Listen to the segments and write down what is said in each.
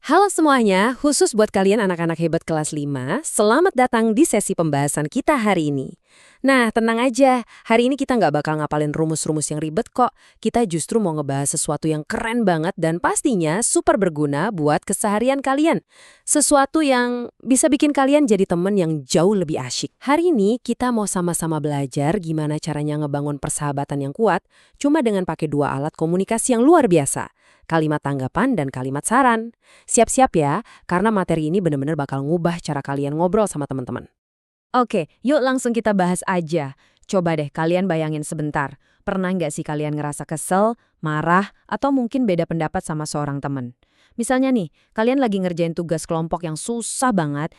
Halo semuanya, khusus buat kalian anak-anak hebat kelas 5, selamat datang di sesi pembahasan kita hari ini. Nah, tenang aja, hari ini kita nggak bakal ngapalin rumus-rumus yang ribet kok. Kita justru mau ngebahas sesuatu yang keren banget dan pastinya super berguna buat keseharian kalian. Sesuatu yang bisa bikin kalian jadi temen yang jauh lebih asyik. Hari ini kita mau sama-sama belajar gimana caranya ngebangun persahabatan yang kuat, cuma dengan pakai dua alat komunikasi yang luar biasa. Kalimat tanggapan dan kalimat saran. Siap-siap ya, karena materi ini benar-benar bakal ngubah cara kalian ngobrol sama teman-teman. Oke, yuk langsung kita bahas aja. Coba deh kalian bayangin sebentar. Pernah nggak sih kalian ngerasa kesel, marah, atau mungkin beda pendapat sama seorang teman? Misalnya nih, kalian lagi ngerjain tugas kelompok yang susah banget,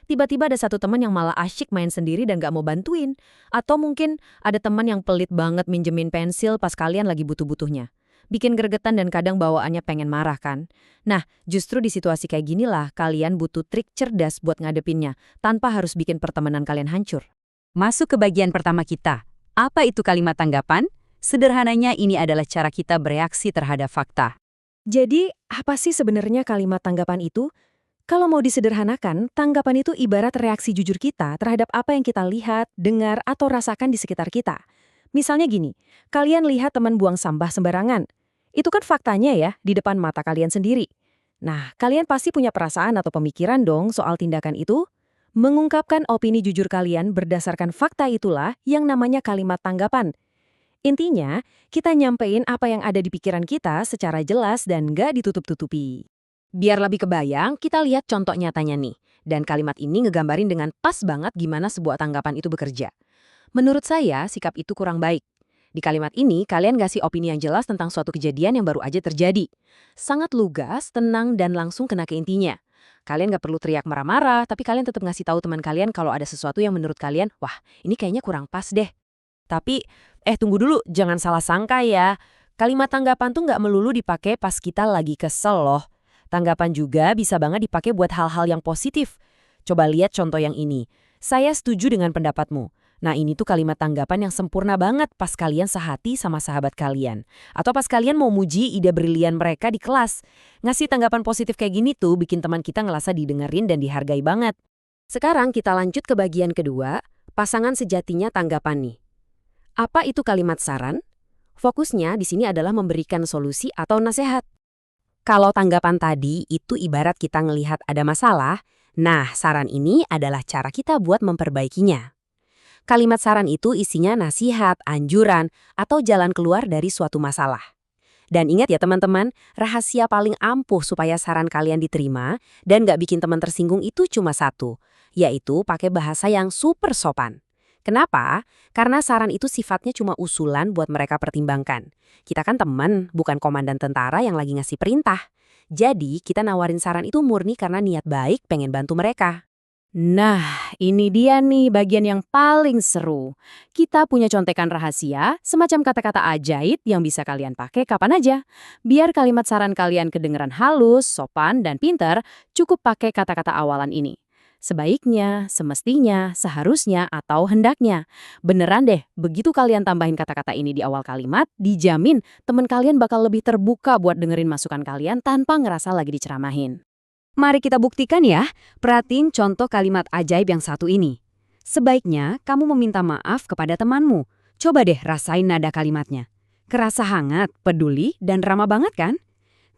tiba-tiba ada satu teman yang malah asyik main sendiri dan nggak mau bantuin. Atau mungkin ada teman yang pelit banget minjemin pensil pas kalian lagi butuh-butuhnya. Bikin gregetan dan kadang bawaannya pengen marah kan? Nah, justru di situasi kayak ginilah kalian butuh trik cerdas buat ngadepinnya, tanpa harus bikin pertemanan kalian hancur. Masuk ke bagian pertama kita. Apa itu kalimat tanggapan? Sederhananya ini adalah cara kita bereaksi terhadap fakta. Jadi, apa sih sebenarnya kalimat tanggapan itu? Kalau mau disederhanakan, tanggapan itu ibarat reaksi jujur kita terhadap apa yang kita lihat, dengar, atau rasakan di sekitar kita. Misalnya gini, kalian lihat teman buang sampah sembarangan. Itu kan faktanya ya, di depan mata kalian sendiri. Nah, kalian pasti punya perasaan atau pemikiran dong soal tindakan itu? Mengungkapkan opini jujur kalian berdasarkan fakta itulah yang namanya kalimat tanggapan. Intinya, kita nyampein apa yang ada di pikiran kita secara jelas dan nggak ditutup-tutupi. Biar lebih kebayang, kita lihat contoh nyatanya nih. Dan kalimat ini ngegambarin dengan pas banget gimana sebuah tanggapan itu bekerja. Menurut saya, sikap itu kurang baik. Di kalimat ini, kalian ngasih opini yang jelas tentang suatu kejadian yang baru aja terjadi. Sangat lugas, tenang, dan langsung kena ke intinya. Kalian nggak perlu teriak marah-marah, tapi kalian tetap ngasih tahu teman kalian kalau ada sesuatu yang menurut kalian, wah, ini kayaknya kurang pas deh. Tapi, tunggu dulu, jangan salah sangka ya. Kalimat tanggapan tuh nggak melulu dipakai pas kita lagi kesel loh. Tanggapan juga bisa banget dipakai buat hal-hal yang positif. Coba lihat contoh yang ini. Saya setuju dengan pendapatmu. Nah, ini tuh kalimat tanggapan yang sempurna banget pas kalian sehati sama sahabat kalian. Atau pas kalian mau muji ide brilian mereka di kelas. Ngasih tanggapan positif kayak gini tuh bikin teman kita ngerasa didengerin dan dihargai banget. Sekarang kita lanjut ke bagian kedua, pasangan sejatinya tanggapan nih. Apa itu kalimat saran? Fokusnya di sini adalah memberikan solusi atau nasihat. Kalau tanggapan tadi itu ibarat kita ngelihat ada masalah, nah saran ini adalah cara kita buat memperbaikinya. Kalimat saran itu isinya nasihat, anjuran, atau jalan keluar dari suatu masalah. Dan ingat ya teman-teman, rahasia paling ampuh supaya saran kalian diterima dan nggak bikin teman tersinggung itu cuma satu, yaitu pakai bahasa yang super sopan. Kenapa? Karena saran itu sifatnya cuma usulan buat mereka pertimbangkan. Kita kan teman, bukan komandan tentara yang lagi ngasih perintah. Jadi, kita nawarin saran itu murni karena niat baik pengen bantu mereka. Nah, ini dia nih bagian yang paling seru. Kita punya contekan rahasia, semacam kata-kata ajaib yang bisa kalian pakai kapan aja. Biar kalimat saran kalian kedengeran halus, sopan, dan pinter, cukup pakai kata-kata awalan ini. Sebaiknya, semestinya, seharusnya, atau hendaknya. Beneran deh, begitu kalian tambahin kata-kata ini di awal kalimat, dijamin teman kalian bakal lebih terbuka buat dengerin masukan kalian tanpa ngerasa lagi diceramahin. Mari kita buktikan ya, perhatiin contoh kalimat ajaib yang satu ini. Sebaiknya kamu meminta maaf kepada temanmu. Coba deh rasain nada kalimatnya. Kerasa hangat, peduli, dan ramah banget kan?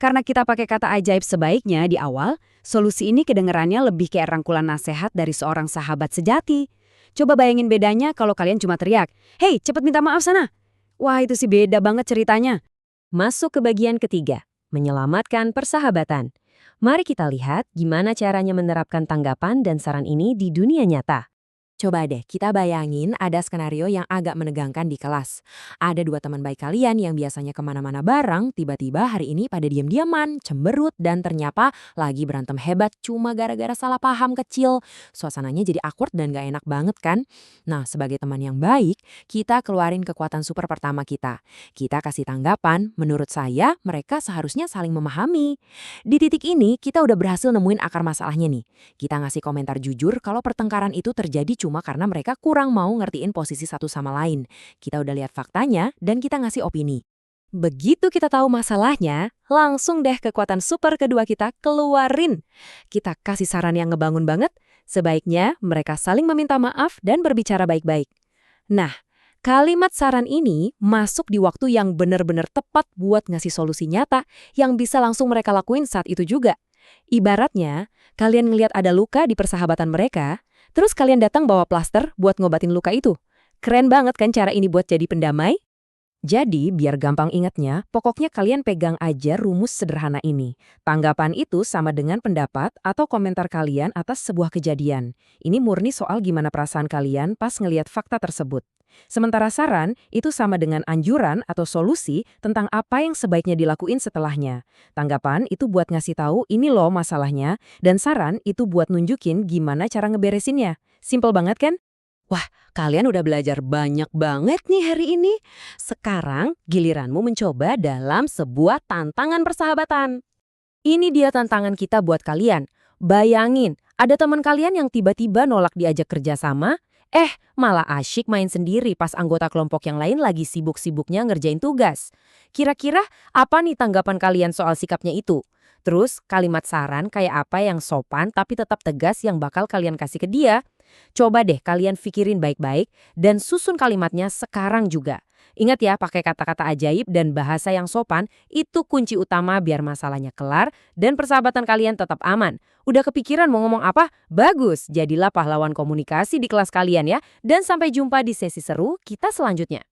Karena kita pakai kata ajaib sebaiknya di awal, solusi ini kedengerannya lebih kayak rangkulan nasihat dari seorang sahabat sejati. Coba bayangin bedanya kalau kalian cuma teriak, "Hei, cepet minta maaf sana!" Wah, itu sih beda banget ceritanya. Masuk ke bagian ketiga, menyelamatkan persahabatan. Mari kita lihat gimana caranya menerapkan tanggapan dan saran ini di dunia nyata. Coba deh kita bayangin ada skenario yang agak menegangkan di kelas. Ada dua teman baik kalian yang biasanya kemana-mana bareng, tiba-tiba hari ini pada diam-diaman, cemberut, dan ternyata lagi berantem hebat cuma gara-gara salah paham kecil. Suasananya jadi awkward dan gak enak banget kan? Nah, sebagai teman yang baik, kita keluarin kekuatan super pertama kita. Kita kasih tanggapan, menurut saya mereka seharusnya saling memahami. Di titik ini, kita udah berhasil nemuin akar masalahnya nih. Kita ngasih komentar jujur kalau pertengkaran itu terjadi cuma karena mereka kurang mau ngertiin posisi satu sama lain. Kita udah lihat faktanya dan kita ngasih opini. Begitu kita tahu masalahnya, langsung deh kekuatan super kedua kita keluarin. Kita kasih saran yang ngebangun banget, sebaiknya mereka saling meminta maaf dan berbicara baik-baik. Nah, kalimat saran ini masuk di waktu yang benar-benar tepat buat ngasih solusi nyata yang bisa langsung mereka lakuin saat itu juga. Ibaratnya, kalian ngelihat ada luka di persahabatan mereka, terus kalian datang bawa plaster buat ngobatin luka itu. Keren banget kan cara ini buat jadi pendamai? Jadi, biar gampang ingatnya, pokoknya kalian pegang aja rumus sederhana ini. Tanggapan itu sama dengan pendapat atau komentar kalian atas sebuah kejadian. Ini murni soal gimana perasaan kalian pas ngelihat fakta tersebut. Sementara saran, itu sama dengan anjuran atau solusi tentang apa yang sebaiknya dilakuin setelahnya. Tanggapan itu buat ngasih tahu ini loh masalahnya, dan saran itu buat nunjukin gimana cara ngeberesinnya. Simpel banget kan? Wah, kalian udah belajar banyak banget nih hari ini. Sekarang giliranmu mencoba dalam sebuah tantangan persahabatan. Ini dia tantangan kita buat kalian. Bayangin, ada teman kalian yang tiba-tiba nolak diajak kerjasama, malah asyik main sendiri pas anggota kelompok yang lain lagi sibuk-sibuknya ngerjain tugas. Kira-kira apa nih tanggapan kalian soal sikapnya itu? Terus kalimat saran kayak apa yang sopan tapi tetap tegas yang bakal kalian kasih ke dia? Coba deh kalian pikirin baik-baik dan susun kalimatnya sekarang juga. Ingat ya, pakai kata-kata ajaib dan bahasa yang sopan itu kunci utama biar masalahnya kelar dan persahabatan kalian tetap aman. Udah kepikiran mau ngomong apa? Bagus, jadilah pahlawan komunikasi di kelas kalian ya. Dan sampai jumpa di sesi seru kita selanjutnya.